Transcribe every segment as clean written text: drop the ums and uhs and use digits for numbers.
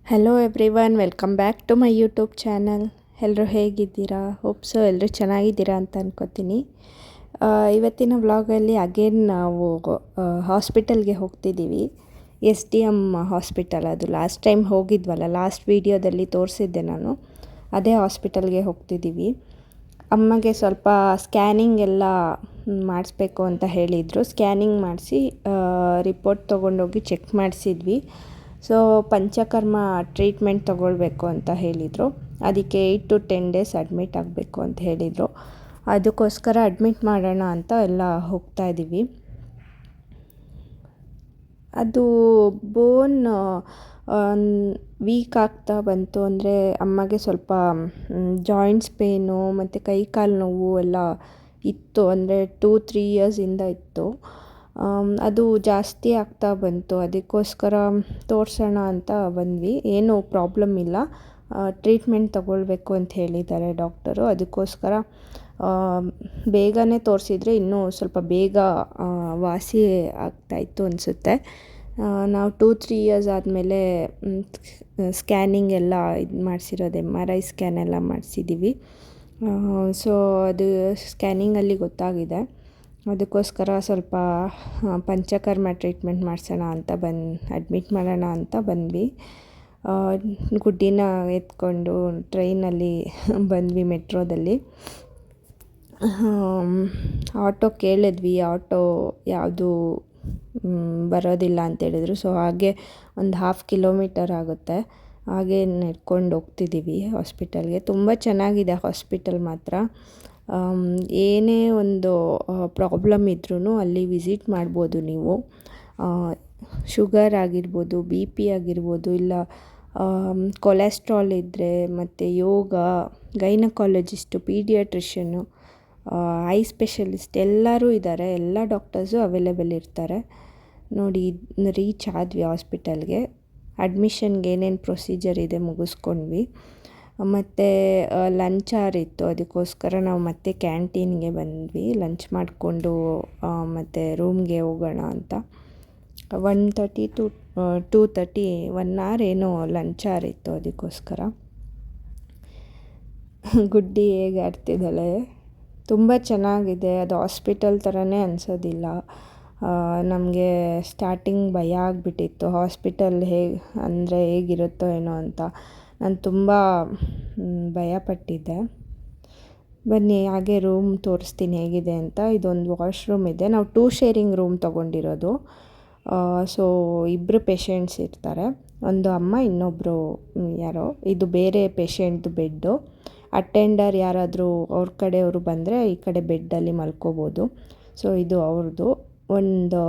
Hello everyone, welcome back to my YouTube channel. ಎಲ್ಲರೂ ಹೇಗಿದ್ದೀರಾ? ಹೋಪ್ಸು ಎಲ್ಲರೂ ಚೆನ್ನಾಗಿದ್ದೀರಾ ಅಂತ ಅನ್ಕೋತೀನಿ. ಇವತ್ತಿನ ವ್ಲಾಗಲ್ಲಿ ಅಗೇನ್ ನಾವು ಹಾಸ್ಪಿಟಲ್ಗೆ ಹೋಗ್ತಿದ್ದೀವಿ. SDM hospital. ಅದು ಲಾಸ್ಟ್ ಟೈಮ್ ಹೋಗಿದ್ವಲ್ಲ, ಲಾಸ್ಟ್ ವೀಡಿಯೋದಲ್ಲಿ ತೋರಿಸಿದ್ದೆ ನಾನು. ಅದೇ ಹಾಸ್ಪಿಟಲ್ಗೆ ಹೋಗ್ತಿದ್ದೀವಿ. ಅಮ್ಮಗೆ ಸ್ವಲ್ಪ ಸ್ಕ್ಯಾನಿಂಗ್ ಎಲ್ಲ ಮಾಡಿಸ್ಬೇಕು ಅಂತ ಹೇಳಿದರು. ಸ್ಕ್ಯಾನಿಂಗ್ ಮಾಡಿಸಿ ರಿಪೋರ್ಟ್ ತೊಗೊಂಡೋಗಿ ಚೆಕ್ ಮಾಡಿಸಿದ್ವಿ. ಸೊ ಪಂಚಕರ್ಮ ಟ್ರೀಟ್ಮೆಂಟ್ ತೊಗೊಳ್ಬೇಕು ಅಂತ ಹೇಳಿದರು. ಅದಕ್ಕೆ 8 to 10 days ಅಡ್ಮಿಟ್ ಆಗಬೇಕು ಅಂತ ಹೇಳಿದರು. ಅದಕ್ಕೋಸ್ಕರ ಅಡ್ಮಿಟ್ ಮಾಡೋಣ ಅಂತ ಎಲ್ಲ ಹೋಗ್ತಾ ಇದ್ದೀವಿ. ಅದು ಬೋನ್ ವೀಕ್ ಆಗ್ತಾ ಬಂತು. ಅಂದರೆ ಅಮ್ಮಗೆ ಸ್ವಲ್ಪ ಜಾಯಿಂಟ್ಸ್ ಪೇನು ಮತ್ತು ಕೈ ಕಾಲು ನೋವು ಎಲ್ಲ ಇತ್ತು. ಅಂದರೆ 2-3 yearsಯಿಂದ ಇತ್ತು. ಅದು ಜಾಸ್ತಿ ಆಗ್ತಾ ಬಂತು. ಅದಕ್ಕೋಸ್ಕರ ತೋರಿಸೋಣ ಅಂತ ಬಂದ್ವಿ. ಏನೂ ಪ್ರಾಬ್ಲಮ್ ಇಲ್ಲ, ಟ್ರೀಟ್ಮೆಂಟ್ ತಗೊಳ್ಬೇಕು ಅಂತ ಹೇಳಿದ್ದಾರೆ ಡಾಕ್ಟರು. ಅದಕ್ಕೋಸ್ಕರ ಬೇಗನೆ ತೋರಿಸಿದ್ರೆ ಇನ್ನೂ ಸ್ವಲ್ಪ ಬೇಗ ವಾಸಿ ಆಗ್ತಾಯಿತ್ತು ಅನಿಸುತ್ತೆ. ನಾವು 2-3 years ಆದಮೇಲೆ ಸ್ಕ್ಯಾನಿಂಗ್ ಎಲ್ಲ ಇದು ಮಾಡಿಸಿರೋದು, MRI ಸ್ಕ್ಯಾನ್ ಎಲ್ಲ ಮಾಡಿಸಿದ್ದೀವಿ. ಸೊ ಅದು ಸ್ಕ್ಯಾನಿಂಗಲ್ಲಿ ಗೊತ್ತಾಗಿದೆ. ಅದಕ್ಕೋಸ್ಕರ ಸ್ವಲ್ಪ ಪಂಚಕರ್ಮ ಟ್ರೀಟ್ಮೆಂಟ್ ಮಾಡಿಸೋಣ ಅಂತ ಅಡ್ಮಿಟ್ ಮಾಡೋಣ ಅಂತ ಬಂದ್ವಿ. ಗುಡ್ಡಿನ ಎತ್ಕೊಂಡು ಟ್ರೈನಲ್ಲಿ ಬಂದ್ವಿ, ಮೆಟ್ರೋದಲ್ಲಿ. ಆಟೋ ಕೇಳಿದ್ವಿ, ಆಟೋ ಯಾವುದು ಬರೋದಿಲ್ಲ ಅಂತೇಳಿದ್ರು. ಸೊ ಹಾಗೆ ಒಂದು 1/2 kilometer ಆಗುತ್ತೆ. ಹಾಗೆ ನಡ್ಕೊಂಡು ಹೋಗ್ತಿದ್ದೀವಿ ಹಾಸ್ಪಿಟಲ್ಗೆ. ತುಂಬ ಚೆನ್ನಾಗಿದೆ ಹಾಸ್ಪಿಟಲ್ ಮಾತ್ರ. ಏನೇ ಒಂದು ಪ್ರಾಬ್ಲಮ್ ಇದ್ರೂ ಅಲ್ಲಿ ವಿಸಿಟ್ ಮಾಡ್ಬೋದು ನೀವು. ಶುಗರ್ ಆಗಿರ್ಬೋದು, BP ಆಗಿರ್ಬೋದು, ಇಲ್ಲ ಕೊಲೆಸ್ಟ್ರಾಲ್ ಇದ್ದರೆ, ಮತ್ತು ಯೋಗ, ಗೈನಕಾಲಜಿಸ್ಟು, ಪೀಡಿಯಾಟ್ರಿಷನ್ನು, ಐ ಸ್ಪೆಷಲಿಸ್ಟ್ ಎಲ್ಲರೂ ಇದ್ದಾರೆ. ಎಲ್ಲ ಡಾಕ್ಟರ್ಸು ಅವೈಲೇಬಲ್ ಇರ್ತಾರೆ. ನೋಡಿ, ರೀಚ್ ಆದ್ವಿ ಹಾಸ್ಪಿಟಲ್ಗೆ. ಅಡ್ಮಿಷನ್ಗೆ ಏನೇನು ಪ್ರೊಸೀಜರ್ ಇದೆ ಮುಗಿಸ್ಕೊಂಡ್ವಿ. ಮತ್ತು ಲಂಚ್ ಅವರ್ ಇತ್ತು. ಅದಕ್ಕೋಸ್ಕರ ನಾವು ಮತ್ತೆ ಕ್ಯಾಂಟೀನ್ಗೆ ಬಂದ್ವಿ. ಲಂಚ್ ಮಾಡಿಕೊಂಡು ಮತ್ತು ರೂಮ್ಗೆ ಹೋಗೋಣ ಅಂತ. 1:30 to 2:30 1 hour ಏನೋ ಲಂಚ್ ಅವರ್ ಇತ್ತು. ಅದಕ್ಕೋಸ್ಕರ ಗುಡ್ಡಿ ಹೇಗೆ ಆಡ್ತಿದ್ದಾಳೆ. ತುಂಬ ಚೆನ್ನಾಗಿದೆ. ಅದು ಹಾಸ್ಪಿಟಲ್ ಥರನೇ ಅನಿಸೋದಿಲ್ಲ. ನಮಗೆ ಸ್ಟಾರ್ಟಿಂಗ್ ಭಯ ಆಗಿಬಿಟ್ಟಿತ್ತು, ಹಾಸ್ಪಿಟಲ್ ಹೇಗಿರುತ್ತೋ ಏನೋ ಅಂತ. ನಾನು ತುಂಬ ಭಯಪಟ್ಟಿದ್ದೆ. ಬನ್ನಿ ಹಾಗೆ ರೂಮ್ ತೋರಿಸ್ತೀನಿ ಹೇಗಿದೆ ಅಂತ. ಇದೊಂದು ವಾಶ್ರೂಮ್ ಇದೆ. ನಾವು 2 sharing ರೂಮ್ ತೊಗೊಂಡಿರೋದು. ಸೊ 2 ಪೇಷಂಟ್ಸ್ ಇರ್ತಾರೆ. ಒಂದು ಅಮ್ಮ, ಇನ್ನೊಬ್ಬರು ಯಾರೋ. ಇದು ಬೇರೆ ಪೇಷಂಟ್ದು ಬೆಡ್ಡು. ಅಟೆಂಡರ್ ಯಾರಾದರೂ ಅವ್ರ ಕಡೆಯವರು ಬಂದರೆ ಈ ಕಡೆ ಬೆಡ್ಡಲ್ಲಿ ಮಲ್ಕೋಬೋದು. ಸೊ ಇದು ಅವ್ರದ್ದು. ಒಂದು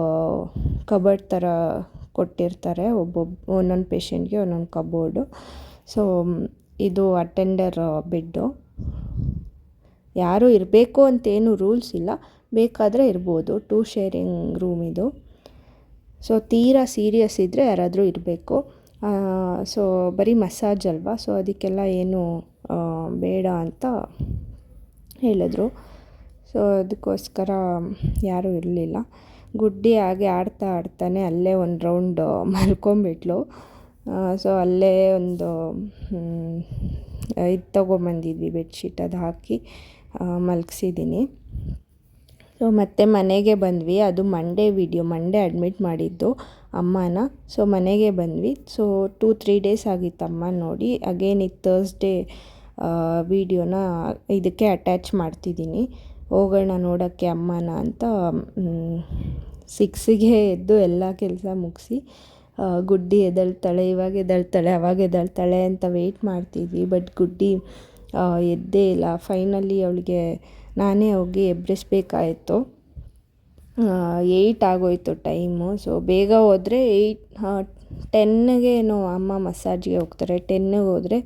ಕಬೋರ್ಡ್ ಥರ ಕೊಟ್ಟಿರ್ತಾರೆ. ಒಂದೊಂದು ಪೇಷಂಟ್ಗೆ ಒಂದೊಂದು ಕಬೋರ್ಡು. ಸೊ ಇದು ಅಟೆಂಡರ್ ಬೆಡ್ಡು. ಯಾರು ಇರಬೇಕು ಅಂತೇನು ರೂಲ್ಸ್ ಇಲ್ಲ, ಬೇಕಾದರೆ ಇರ್ಬೋದು. 2 sharing ರೂಮ್ ಇದು. ಸೊ ತೀರಾ ಸೀರಿಯಸ್ ಇದ್ದರೆ ಯಾರಾದರೂ ಇರಬೇಕು. ಸೊ ಬರೀ ಮಸಾಜ್ ಅಲ್ವಾ, ಸೊ ಅದಕ್ಕೆಲ್ಲ ಏನು ಬೇಡ ಅಂತ ಹೇಳಿದ್ರು. ಸೊ ಅದಕ್ಕೋಸ್ಕರ ಯಾರೂ ಇರಲಿಲ್ಲ. ಗುಡ್ಡಿ ಹಾಗೆ ಆಡ್ತಾನೆ ಅಲ್ಲೇ ಒಂದು ರೌಂಡ್ ಮಲ್ಕೊಂಬಿಟ್ಲು. ಸೊ ಅಲ್ಲೇ ಒಂದು ಇದು ತೊಗೊಂಬಂದಿದ್ವಿ, ಬೆಡ್ಶೀಟ್. ಅದು ಹಾಕಿ ಮಲಗಿಸಿದ್ದೀನಿ. ಸೊ ಮತ್ತೆ ಮನೆಗೆ ಬಂದ್ವಿ. ಅದು ಮಂಡೇ ಅಡ್ಮಿಟ್ ಮಾಡಿದ್ದು ಅಮ್ಮನ. ಸೊ ಮನೆಗೆ ಬಂದ್ವಿ. ಸೊ 2-3 days ಆಗಿತ್ತು ಅಮ್ಮ ನೋಡಿ. ಅಗೇನ್ ಇದು ಥರ್ಸ್ಡೇ ವಿಡಿಯೋನ ಇದಕ್ಕೆ ಅಟ್ಯಾಚ್ ಮಾಡ್ತಿದ್ದೀನಿ. ಹೋಗೋಣ ನೋಡೋಕ್ಕೆ ಅಮ್ಮನ ಅಂತ 6ಗೆ ಎದ್ದು ಎಲ್ಲ ಕೆಲಸ ಮುಗಿಸಿ, ಗುಡ್ಡಿ ಎದ್ದೇಳ್ತಾಳೆ, ಇವಾಗ ಎದ್ದೇಳ್ತಾಳೆ, ಅವಾಗ ಎದ್ದೇಳ್ತಾಳೆ ಅಂತ ವೆಯ್ಟ್ ಮಾಡ್ತಿದ್ವಿ. ಬಟ್ ಗುಡ್ಡಿ ಎದ್ದೇ ಇಲ್ಲ. ಫೈನಲಿ ಅವಳಿಗೆ ನಾನೇ ಹೋಗಿ ಎಬ್ಬಿಸ್ಬೇಕಾಯಿತು. 8 ಆಗೋಯಿತು ಟೈಮು. ಸೊ ಬೇಗ ಹೋದರೆ 10ಗೆ ಏನೋ ಅಮ್ಮ ಮಸಾಜ್ಗೆ ಹೋಗ್ತಾರೆ. 10ಗೆ ಹೋದರೆ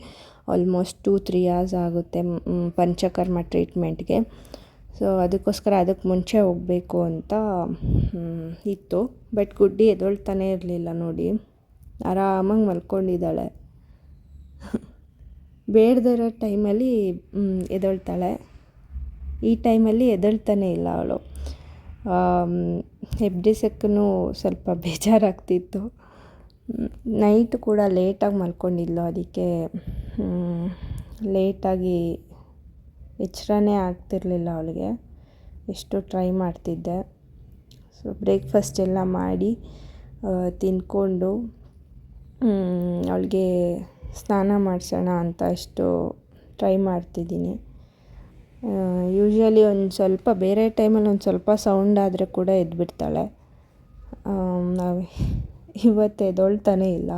ಆಲ್ಮೋಸ್ಟ್ 2-3 hours ಆಗುತ್ತೆ ಪಂಚಕರ್ಮ ಟ್ರೀಟ್ಮೆಂಟ್ಗೆ. ಸೊ ಅದಕ್ಕೆ ಮುಂಚೆ ಹೋಗಬೇಕು ಅಂತ ಇತ್ತು. ಬಟ್ ಗುಡ್ಡಿ ಎದ್ದೇಳ್ತಾನೆ ಇರಲಿಲ್ಲ ನೋಡಿ, ಆರಾಮಾಗಿ ಮಲ್ಕೊಂಡಿದ್ದಾಳೆ. ಬೇಡದೇ ಇರೋ ಟೈಮಲ್ಲಿ ಎದ್ದೇಳ್ತಾಳೆ. ಈ ಟೈಮಲ್ಲಿ ಎದ್ದೇಳ್ತಾನೆ ಇಲ್ಲ ಅವಳು. ಎಬ್ಬಿಸಕ್ಕೂ ಸ್ವಲ್ಪ ಬೇಜಾರಾಗ್ತಿತ್ತು. ನೈಟ್ ಕೂಡ ಲೇಟಾಗಿ ಮಲ್ಕೊಂಡಿದ್ಲು, ಅದಕ್ಕೆ ಲೇಟಾಗಿ ಎಚ್ಚರನೇ ಆಗ್ತಿರಲಿಲ್ಲ ಅವಳಿಗೆ. ಎಷ್ಟು ಟ್ರೈ ಮಾಡ್ತಿದ್ದೆ. ಸೊ ಬ್ರೇಕ್ಫಾಸ್ಟ್ ಎಲ್ಲ ಮಾಡಿ ತಿಂದ್ಕೊಂಡು ಅವಳಿಗೆ ಸ್ನಾನ ಮಾಡಿಸೋಣ ಅಂತ ಅಷ್ಟು ಟ್ರೈ ಮಾಡ್ತಿದ್ದೀನಿ. ಯೂಶ್ವಲಿ ಒಂದು ಸ್ವಲ್ಪ ಬೇರೆ ಟೈಮಲ್ಲಿ ಒಂದು ಸ್ವಲ್ಪ ಸೌಂಡ್ ಆದರೆ ಕೂಡ ಎದ್ಬಿಡ್ತಾಳೆ. ನಾವು ಇವತ್ತು ಎದ್ದೊಳ್ತಾನೇ ಇಲ್ಲ.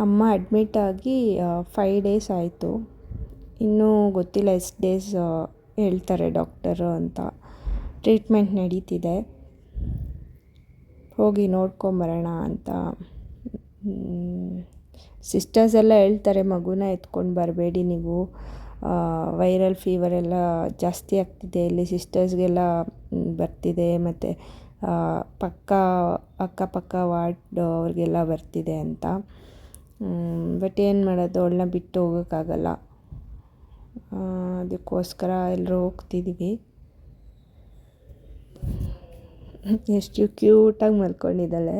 ಅಮ್ಮ ಅಡ್ಮಿಟಾಗಿ 5 ಡೇಸ್ ಆಯಿತು. ಇನ್ನೂ ಗೊತ್ತಿಲ್ಲ ಎಷ್ಟು ಡೇಸ್ ಹೇಳ್ತಾರೆ ಡಾಕ್ಟರು ಅಂತ. ಟ್ರೀಟ್ಮೆಂಟ್ ನಡೀತಿದೆ, ಹೋಗಿ ನೋಡ್ಕೊಂಬರೋಣ ಅಂತ. ಸಿಸ್ಟರ್ಸ್ ಎಲ್ಲ ಹೇಳ್ತಾರೆ ಮಗುನ ಎತ್ಕೊಂಡು ಬರಬೇಡಿ ನೀವು, ವೈರಲ್ ಫೀವರ್ ಎಲ್ಲ ಜಾಸ್ತಿ ಆಗ್ತಿದೆ ಇಲ್ಲಿ, ಸಿಸ್ಟರ್ಸ್ಗೆಲ್ಲ ಬರ್ತಿದೆ, ಮತ್ತು ಅಕ್ಕಪಕ್ಕ ವಾರ್ಡ್ ಅವ್ರಿಗೆಲ್ಲ ಬರ್ತಿದೆ ಅಂತ. ಬಟ್ ಏನು ಮಾಡೋದು, ಅವಳನ್ನ ಬಿಟ್ಟು ಹೋಗೋಕ್ಕಾಗಲ್ಲ. ಅದಕ್ಕೋಸ್ಕರ ಎಲ್ಲರೂ ಹೋಗ್ತಿದ್ದೀವಿ. ಎಷ್ಟು ಕ್ಯೂಟಾಗಿ ಮಲ್ಕೊಂಡಿದ್ದಾಳೆ.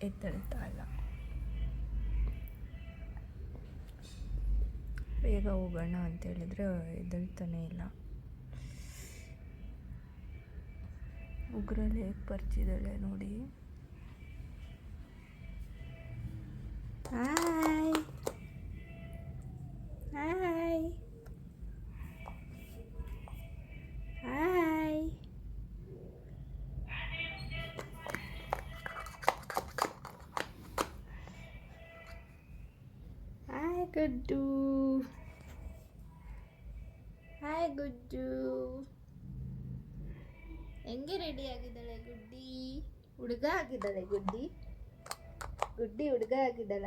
ಎದ್ದೇಳ್ತಾ ಇಲ್ಲ. ಬೇಗ ಹೋಗೋಣ ಅಂತ ಹೇಳಿದ್ರೆ ಎದ್ದೇಳ್ತಾನೆ ಇಲ್ಲ. ಉಗ್ರಲ್ಲಿ ಹೇಗೆ ಬರ್ತಿದ್ದಾಳೆ ನೋಡಿ. Hi hi hi. ಹಾಯ್ ಗುಡ್ಡು, ಹಾಯ್ ಗುಡ್ಡು. ಹೆಂಗೆ ರೆಡಿ ಆಗಿದ್ದಾಳೆ ಗುಡ್ಡಿ? ಹುಡುಗ ಆಗಿದ್ದಾಳೆ ಗುಡ್ಡಿ. ಗುಡ್ಡಿ ಹುಡುಗ ಆಗಿದ್ದಾಳ.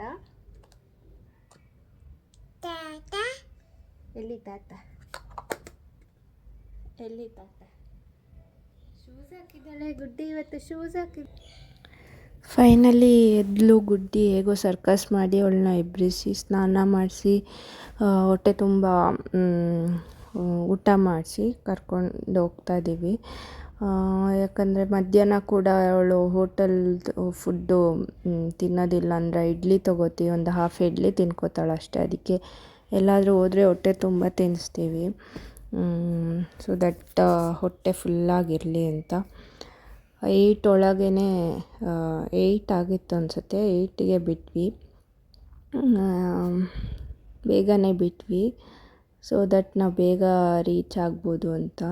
ಎಲ್ಲಿ ತಾತ? ಎಲ್ಲಿ ತಾತ? ಶೂಸ್ ಹಾಕಿದ್ದಾಳೆ ಗುಡ್ಡಿ, ಇವತ್ತು ಶೂಸ್ ಹಾಕಿದ. ಫೈನಲಿ ಎದ್ಲು ಗುಡ್ಡಿ. ಹೇಗೋ ಸರ್ಕಸ್ ಮಾಡಿ ಅವಳನ್ನ ಎಬ್ಬಿಸಿ ಸ್ನಾನ ಮಾಡಿಸಿ ಹೊಟ್ಟೆ ತುಂಬ ಊಟ ಮಾಡಿಸಿ ಕರ್ಕೊಂಡು ಹೋಗ್ತಾ ಇದ್ದೀವಿ. ಯಾಕಂದರೆ ಮಧ್ಯಾಹ್ನ ಕೂಡ ಅವಳು ಹೋಟೆಲ್ದು ಫುಡ್ಡು ತಿನ್ನೋದಿಲ್ಲ. ಅಂದರೆ ಇಡ್ಲಿ ತೊಗೋತೀವಿ, ಒಂದು ಹಾಫ್ ಇಡ್ಲಿ ತಿನ್ಕೋತಾಳೆ ಅಷ್ಟೇ. ಅದಕ್ಕೆ ಎಲ್ಲಾದರೂ ಹೋದರೆ ಹೊಟ್ಟೆ ತುಂಬ ತಿನ್ನಿಸ್ತೀವಿ, ಸೊ ದಟ್ ಹೊಟ್ಟೆ ಫುಲ್ಲಾಗಿರಲಿ ಅಂತ. 8 ಒಳಗೇ 8 ಆಗಿತ್ತು ಅನಿಸುತ್ತೆ, 8ಗೆ ಬಿಟ್ವಿ. ಬೇಗನೆ ಬಿಟ್ವಿ, ಸೊ ದಟ್ ನಾವು ಬೇಗ ರೀಚ್ ಆಗ್ಬೋದು ಅಂತ.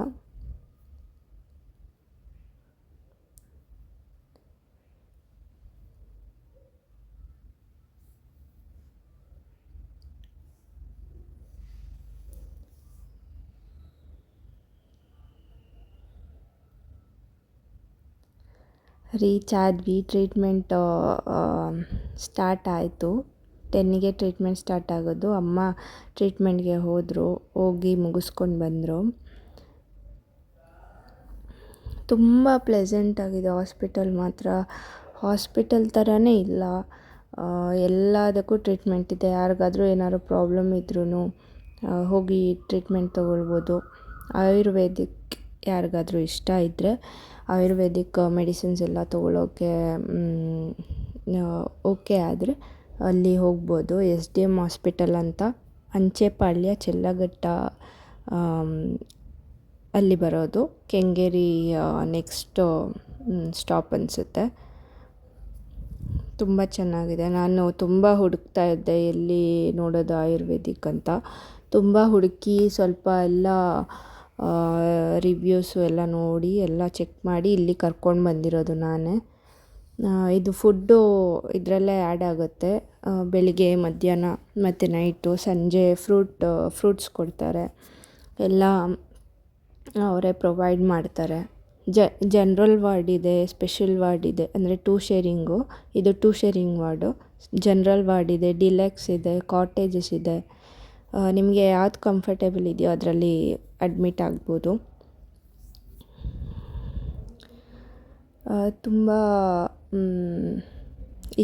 ರೀಚ್ ಆದ್ವಿ. ಟ್ರೀಟ್ಮೆಂಟ್ ಸ್ಟಾರ್ಟ್ ಆಯಿತು. 10ಗೆ ಟ್ರೀಟ್ಮೆಂಟ್ ಸ್ಟಾರ್ಟ್ ಆಗೋದು. ಅಮ್ಮ ಟ್ರೀಟ್ಮೆಂಟ್ಗೆ ಹೋಗಿ ಮುಗಿಸ್ಕೊಂಡು ಬಂದರು. ತುಂಬ ಪ್ಲೆಸೆಂಟ್ ಆಗಿದೆ ಹಾಸ್ಪಿಟಲ್ ಮಾತ್ರ. ಹಾಸ್ಪಿಟಲ್ ಥರನೇ ಇಲ್ಲ. ಎಲ್ಲದಕ್ಕೂ ಟ್ರೀಟ್ಮೆಂಟ್ ಇದೆ. ಯಾರಿಗಾದರೂ ಏನಾದ್ರು ಪ್ರಾಬ್ಲಮ್ ಇದ್ರೂ ಹೋಗಿ ಟ್ರೀಟ್ಮೆಂಟ್ ತೊಗೊಳ್ಬೋದು. ಆಯುರ್ವೇದಿಕ್ ಯಾರಿಗಾದರೂ ಇಷ್ಟ ಇದ್ದರೆ ಆಯುರ್ವೇದಿಕ್ ಮೆಡಿಸಿನ್ಸ್ ಎಲ್ಲ ತೊಗೊಳ್ಳೋಕ್ಕೆ ಓಕೆ ಆದರೆ ಅಲ್ಲಿ ಹೋಗ್ಬೋದು. SDM ಹಾಸ್ಪಿಟಲ್ ಅಂತ ಅಂಚೆಪಾಳ್ಯ ಚೆಲ್ಲಘಟ್ಟ ಅಲ್ಲಿ ಬರೋದು. ಕೆಂಗೇರಿ ನೆಕ್ಸ್ಟ್ ಸ್ಟಾಪ್ ಅನಿಸುತ್ತೆ. ತುಂಬ ಚೆನ್ನಾಗಿದೆ. ನಾನು ತುಂಬ ಹುಡುಕ್ತಾ ಇದ್ದೆ ಎಲ್ಲಿ ನೋಡೋದು ಆಯುರ್ವೇದಿಕ್ ಅಂತ. ತುಂಬ ಹುಡುಕಿ ಸ್ವಲ್ಪ ಎಲ್ಲ ರಿವ್ಯೂಸು ಎಲ್ಲ ನೋಡಿ ಎಲ್ಲ ಚೆಕ್ ಮಾಡಿ ಇಲ್ಲಿ ಕರ್ಕೊಂಡು ಬಂದಿರೋದು ನಾನೇ. ಇದು ಫುಡ್ಡು ಇದರಲ್ಲೇ ಆ್ಯಡ್ ಆಗುತ್ತೆ. ಬೆಳಿಗ್ಗೆ, ಮಧ್ಯಾಹ್ನ ಮತ್ತು ನೈಟು, ಸಂಜೆ ಫ್ರೂಟ್ಸ್ ಕೊಡ್ತಾರೆ. ಎಲ್ಲ ಅವರೇ ಪ್ರೊವೈಡ್ ಮಾಡ್ತಾರೆ. ಜನರಲ್ ವಾರ್ಡ್ ಇದೆ, ಸ್ಪೆಷಲ್ ವಾರ್ಡ್ ಇದೆ. ಅಂದರೆ 2 ಶೇರಿಂಗು. ಇದು 2 ಶೇರಿಂಗ್ ವಾರ್ಡು. ಜನರಲ್ ವಾರ್ಡ್ ಇದೆ, ಡಿಲೆಕ್ಸ್ ಇದೆ, ಕಾಟೇಜಸ್ ಇದೆ. ನಿಮಗೆ ಯಾವ್ದು ಕಂಫರ್ಟೇಬಲ್ ಇದೆಯೋ ಅದರಲ್ಲಿ ಅಡ್ಮಿಟ್ ಆಗ್ಬೋದು. ತುಂಬ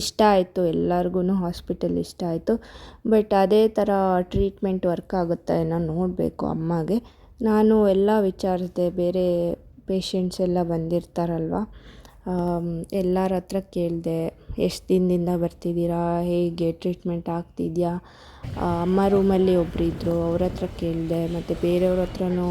ಇಷ್ಟ ಆಯಿತು ಎಲ್ಲರಿಗೂ. ಹಾಸ್ಪಿಟಲ್ ಇಷ್ಟ ಆಯಿತು. ಬಟ್ ಅದೇ ಥರ ಟ್ರೀಟ್ಮೆಂಟ್ ವರ್ಕ್ ಆಗುತ್ತಾ ಏನೋ ನೋಡಬೇಕು ಅಮ್ಮಗೆ. ನಾನು ಎಲ್ಲ ವಿಚಾರಿಸಿದೆ. ಬೇರೆ ಪೇಷಂಟ್ಸ್ ಎಲ್ಲ ಬಂದಿರ್ತಾರಲ್ವ, ಎಲ್ಲರ ಹತ್ರ ಕೇಳಿದೆ, ಎಷ್ಟು ದಿನದಿಂದ ಬರ್ತಿದ್ದೀರಾ, ಹೇಗೆ ಟ್ರೀಟ್ಮೆಂಟ್ ಆಗ್ತಿದೆಯಾ. ಅಮ್ಮ ರೂಮಲ್ಲಿ ಒಬ್ಬರು ಇದ್ದರು, ಅವ್ರ ಹತ್ರ ಕೇಳಿದೆ. ಮತ್ತು ಬೇರೆಯವ್ರ ಹತ್ರನೂ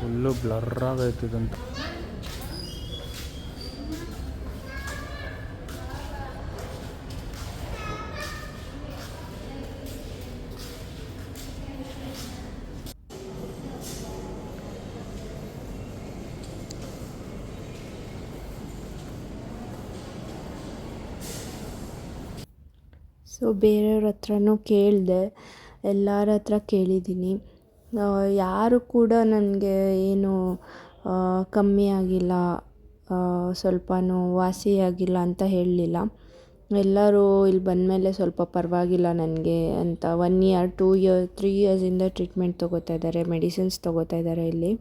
ಫುಲ್ಲು ಬ್ಲರ್ ಆಗೈತಿದಂತ. ಸೊ ಬೇರೆಯವ್ರ ಹತ್ರನೂ ಕೇಳಿದೆ, ಎಲ್ಲರ ಹತ್ರ ಕೇಳಿದ್ದೀನಿ. ಯಾರು ಕೂಡ ನನಗೆ ಏನು ಕಮ್ಮಿ ಆಗಿಲ್ಲ, ಸ್ವಲ್ಪನೂ ವಾಸಿಯಾಗಿಲ್ಲ ಅಂತ ಹೇಳಲಿಲ್ಲ. ಎಲ್ಲರೂ ಇಲ್ಲಿ ಬಂದಮೇಲೆ ಸ್ವಲ್ಪ ಪರವಾಗಿಲ್ಲ ನನಗೆ ಅಂತ 1 ಇಯರ್ 2 ಇಯರ್ 3 ಇಯರ್ಸಿಂದ ಟ್ರೀಟ್ಮೆಂಟ್ ತೊಗೋತಾ ಇದ್ದಾರೆ, ಮೆಡಿಸಿನ್ಸ್ ತೊಗೋತಾ ಇದ್ದಾರೆ ಇಲ್ಲಿ.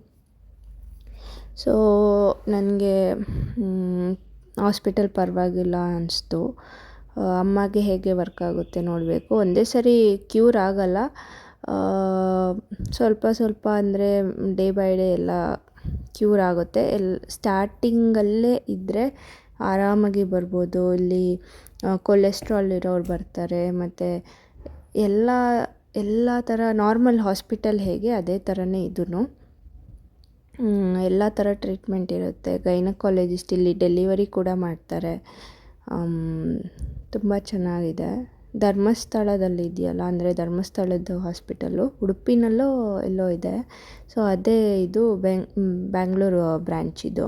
ಸೊ ನನಗೆ ಹಾಸ್ಪಿಟಲ್ ಪರವಾಗಿಲ್ಲ ಅನಿಸ್ತು. ಅಮ್ಮಗೆ ಹೇಗೆ ವರ್ಕ್ ಆಗುತ್ತೆ ನೋಡಬೇಕು. ಒಂದೇ ಸರಿ ಕ್ಯೂರ್ ಆಗಲ್ಲ, ಸ್ವಲ್ಪ ಸ್ವಲ್ಪ ಅಂದರೆ ಡೇ ಬೈ ಡೇ ಎಲ್ಲ ಕ್ಯೂರ್ ಆಗುತ್ತೆ. ಸ್ಟಾರ್ಟಿಂಗಲ್ಲೇ ಇದ್ದರೆ ಆರಾಮಾಗಿ ಬರ್ಬೋದು. ಇಲ್ಲಿ ಕೊಲೆಸ್ಟ್ರಾಲ್ ಇರೋರು ಬರ್ತಾರೆ. ಮತ್ತು ಎಲ್ಲ ಥರ ನಾರ್ಮಲ್ ಹಾಸ್ಪಿಟಲ್ ಹೇಗೆ ಅದೇ ಥರನೇ ಇದೂ ಎಲ್ಲ ಥರ ಟ್ರೀಟ್ಮೆಂಟ್ ಇರುತ್ತೆ. ಗೈನಕಾಲಜಿಸ್ಟ್ ಇಲ್ಲಿ ಡೆಲಿವರಿ ಕೂಡ ಮಾಡ್ತಾರೆ. ತುಂಬ ಚೆನ್ನಾಗಿದೆ. ಧರ್ಮಸ್ಥಳದಲ್ಲಿ ಇದೆಯಲ್ಲ, ಅಂದರೆ ಧರ್ಮಸ್ಥಳದ ಹಾಸ್ಪಿಟಲ್ಲು ಉಡುಪಿನಲ್ಲೋ ಎಲ್ಲೋ ಇದೆ. ಸೊ ಅದೇ ಇದು ಬ್ಯಾಂಗ್ಳೂರು ಬ್ರ್ಯಾಂಚ್ ಇದು.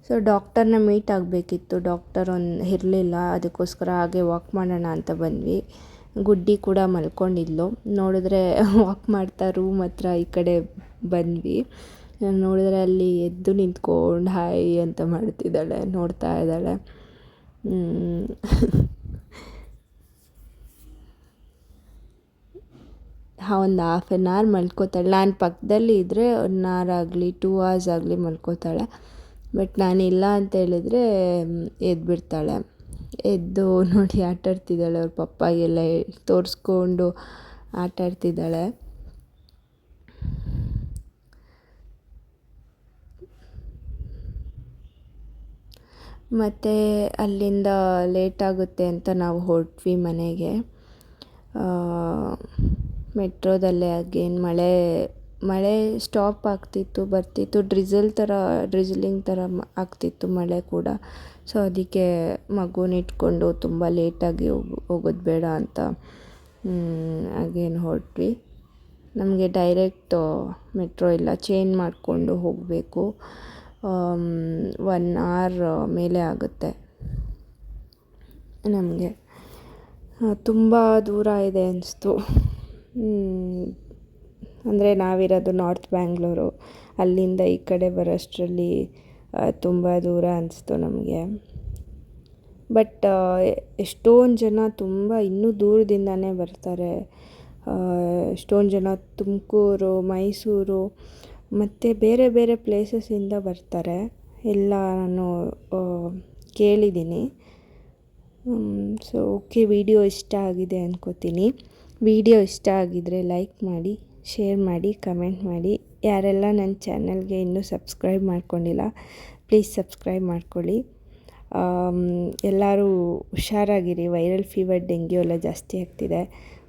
ಸೊ ಡಾಕ್ಟರ್ನ ಮೀಟ್ ಆಗಬೇಕಿತ್ತು. ಡಾಕ್ಟರ್ ಇರಲಿಲ್ಲ, ಅದಕ್ಕೋಸ್ಕರ ಹಾಗೆ ವಾಕ್ ಮಾಡೋಣ ಅಂತ ಬಂದ್ವಿ. ಗುಡ್ಡಿ ಕೂಡ ಮಲ್ಕೊಂಡಿದ್ಲು. ನೋಡಿದ್ರೆ ವಾಕ್ ಮಾಡ್ತಾ ರೂಮ್ ಹತ್ರ ಈ ಕಡೆ ಬಂದ್ವಿ. ನೋಡಿದ್ರೆ ಅಲ್ಲಿ ಎದ್ದು ನಿಂತ್ಕೊಂಡು ಹಾಯ್ ಅಂತ ಮಾಡ್ತಿದ್ದಾಳೆ, ನೋಡ್ತಾ ಇದ್ದಾಳೆ. ಒಂದು 1/2 hour ಮಲ್ಕೋತಾಳೆ. ನಾನು ಪಕ್ಕದಲ್ಲಿ ಇದ್ದರೆ 1 hour ಆಗಲಿ 2 hours ಆಗಲಿ ಮಲ್ಕೋತಾಳೆ. ಬಟ್ ನಾನಿಲ್ಲ ಅಂತ ಹೇಳಿದರೆ ಎದ್ಬಿಡ್ತಾಳೆ. ಎದ್ದು ನೋಡಿ ಆಟಾಡ್ತಿದ್ದಾಳೆ. ಅವ್ರ ಪಪ್ಪಾಗೆಲ್ಲ ತೋರಿಸ್ಕೊಂಡು ಆಟಾಡ್ತಿದ್ದಾಳೆ. ಮತ್ತು ಅಲ್ಲಿಂದ ಲೇಟಾಗುತ್ತೆ ಅಂತ ನಾವು ಹೊರಟ್ವಿ ಮನೆಗೆ. ಮೆಟ್ರೋದಲ್ಲೇ ಅಗೇನ್ ಮಳೆ ಸ್ಟಾಪ್ ಆಗ್ತಿತ್ತು, ಬರ್ತಿತ್ತು. ಡ್ರಿಝಲಿಂಗ್ ಥರ ಆಗ್ತಿತ್ತು ಮಳೆ ಕೂಡ. ಸೊ ಅದಕ್ಕೆ ಮಗುನ ಇಟ್ಕೊಂಡು ತುಂಬ ಲೇಟಾಗಿ ಹೋಗೋದು ಬೇಡ ಅಂತ ಅಗೇನ್ ಹೊರಟ್ವಿ. ನಮಗೆ ಡೈರೆಕ್ಟ್ ಮೆಟ್ರೋ ಇಲ್ಲ, ಚೇಂಜ್ ಮಾಡಿಕೊಂಡು ಹೋಗಬೇಕು. 1 ಅವರ್ ಮೇಲೆ ಆಗುತ್ತೆ ನಮಗೆ. ತುಂಬ ದೂರ ಇದೆ ಅನಿಸ್ತು. ಅಂದರೆ ನಾವಿರೋದು ನಾರ್ತ್ ಬ್ಯಾಂಗ್ಳೂರು, ಅಲ್ಲಿಂದ ಈ ಕಡೆ ಬರೋಷ್ಟರಲ್ಲಿ ತುಂಬ ದೂರ ಅನಿಸ್ತು ನಮಗೆ. ಬಟ್ ಎಷ್ಟೊಂದು ಜನ ತುಂಬ ಇನ್ನೂ ದೂರದಿಂದನೇ ಬರ್ತಾರೆ. ಎಷ್ಟೊಂದು ಜನ ತುಮಕೂರು, ಮೈಸೂರು ಮತ್ತು ಬೇರೆ ಬೇರೆ ಪ್ಲೇಸಸ್ಸಿಂದ ಬರ್ತಾರೆ ಎಲ್ಲ ನಾನು ಕೇಳಿದ್ದೀನಿ. ಸೊ ಓಕೆ, ವಿಡಿಯೋ ಇಷ್ಟ ಆಗಿದೆ ಅಂದ್ಕೋತೀನಿ. ವಿಡಿಯೋ ಇಷ್ಟ ಆಗಿದರೆ ಲೈಕ್ ಮಾಡಿ, ಶೇರ್ ಮಾಡಿ, ಕಮೆಂಟ್ ಮಾಡಿ. ಯಾರೆಲ್ಲ ನನ್ನ ಚಾನಲ್ಗೆ ಇನ್ನೂ ಸಬ್ಸ್ಕ್ರೈಬ್ ಮಾಡ್ಕೊಂಡಿಲ್ಲ, ಪ್ಲೀಸ್ ಸಬ್ಸ್ಕ್ರೈಬ್ ಮಾಡ್ಕೊಳ್ಳಿ. ಎಲ್ಲರೂ ಹುಷಾರಾಗಿರಿ. ವೈರಲ್ ಫೀವರ್, ಡೆಂಗ್ಯೂ ಎಲ್ಲ ಜಾಸ್ತಿ ಆಗ್ತಿದೆ.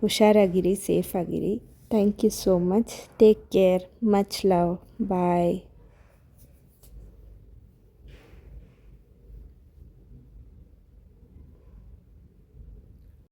ಹುಷಾರಾಗಿರಿ, ಸೇಫಾಗಿರಿ. Thank you so much. Take care. Much love. Bye.